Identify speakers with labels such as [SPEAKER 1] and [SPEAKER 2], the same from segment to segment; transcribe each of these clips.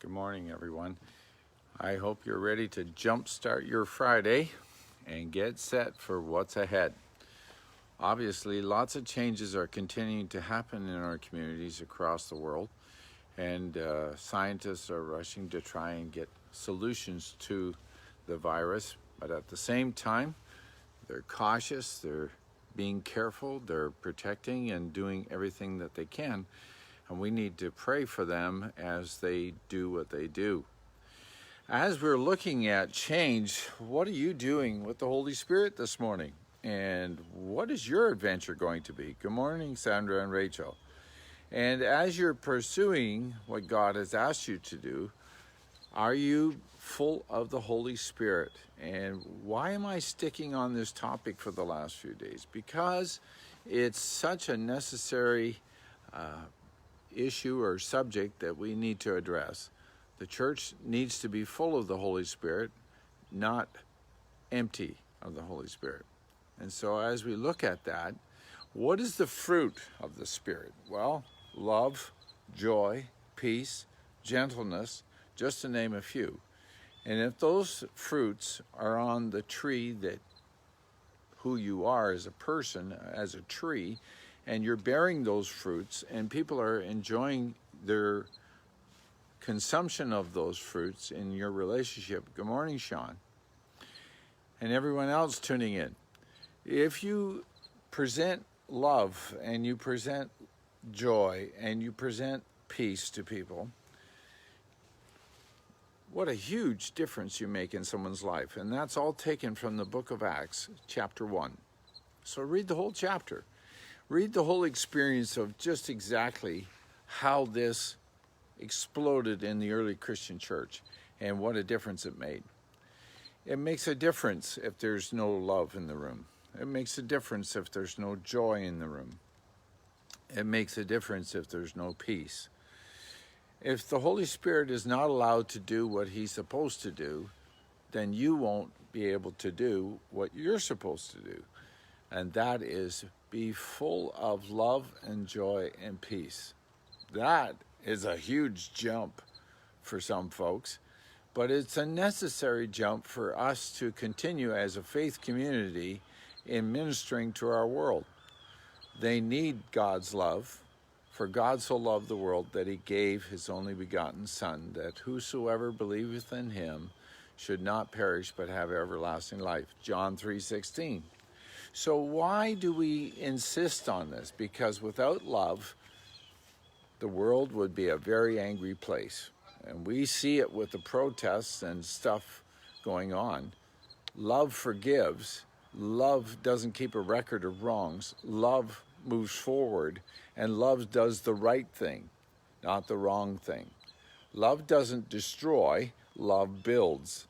[SPEAKER 1] Good morning, everyone. I hope you're ready to jumpstart your Friday and get set for what's ahead. Obviously, lots of changes are continuing to happen in our communities across the world, and scientists are rushing to try and get solutions to the virus. But at the same time, they're cautious, they're being careful, they're protecting and doing everything that they can. And we need to pray for them as they do what they do. As we're looking at change, what are you doing with the Holy Spirit this morning? And what is your adventure going to be? Good morning, Sandra and Rachel. And as you're pursuing what God has asked you to do, are you full of the Holy Spirit? And why am I sticking on this topic for the last few days? Because it's such a necessary issue or subject that we need to address. The church needs to be full of the Holy Spirit, not empty of the Holy Spirit. And so as we look at that, what is the fruit of the Spirit? Well, love, joy, peace, gentleness, just to name a few. And if those fruits are on the tree that who you are as a person, as a tree, and you're bearing those fruits, and people are enjoying their consumption of those fruits in your relationship. Good morning, Sean. And everyone else tuning in. If you present love and you present joy and you present peace to people, what a huge difference you make in someone's life. And that's all taken from the book of Acts, chapter 1. So read the whole chapter. Read the whole experience of just exactly how this exploded in the early Christian church and what a difference it made. It makes a difference if there's no love in the room. It makes a difference if there's no joy in the room. It makes a difference if there's no peace. If the Holy Spirit is not allowed to do what he's supposed to do, then you won't be able to do what you're supposed to do. And that is be full of love and joy and peace. That is a huge jump for some folks, but it's a necessary jump for us to continue as a faith community in ministering to our world. They need God's love, for God so loved the world that he gave his only begotten Son, that whosoever believeth in him should not perish but have everlasting life. John 3:16. So why do we insist on this? Because without love, the world would be a very angry place. And we see it with the protests and stuff going on. Love forgives. Love doesn't keep a record of wrongs. Love moves forward. And love does the right thing, not the wrong thing. Love doesn't destroy. Love builds.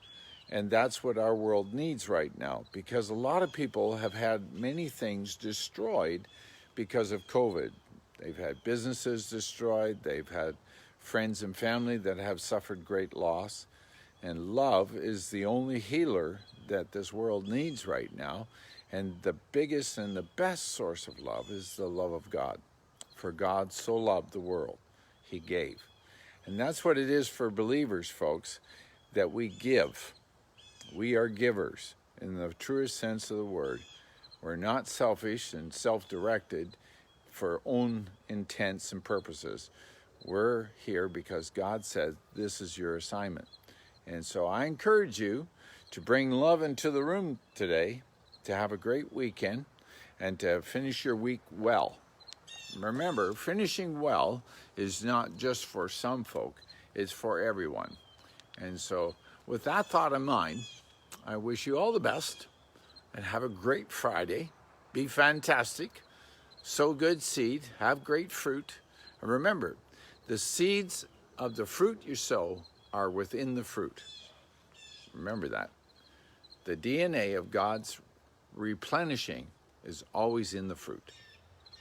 [SPEAKER 1] And that's what our world needs right now, because a lot of people have had many things destroyed because of COVID. They've had businesses destroyed. They've had friends and family that have suffered great loss. And love is the only healer that this world needs right now. And the biggest and the best source of love is the love of God. For God so loved the world, he gave. And that's what it is for believers, folks, that we give. We are givers in the truest sense of the word. We're not selfish and self-directed for own intents and purposes. We're here because God said this is your assignment. And so I encourage you to bring love into the room today, to have a great weekend, and to finish your week well. Remember, finishing well is not just for some folk, it's for everyone. And so with that thought in mind, I wish you all the best and have a great Friday. Be fantastic. Sow good seed. Have great fruit. And remember, the seeds of the fruit you sow are within the fruit. Remember that. The DNA of God's replenishing is always in the fruit.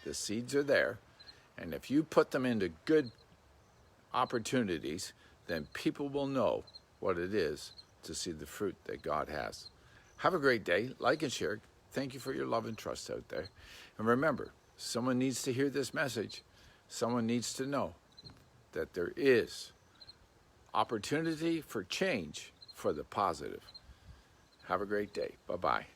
[SPEAKER 1] The seeds are there. And if you put them into good opportunities, then people will know what it is to see the fruit that God has. Have a great day. Like and share. Thank you for your love and trust out there. And remember, someone needs to hear this message. Someone needs to know that there is opportunity for change for the positive. Have a great day. Bye-bye.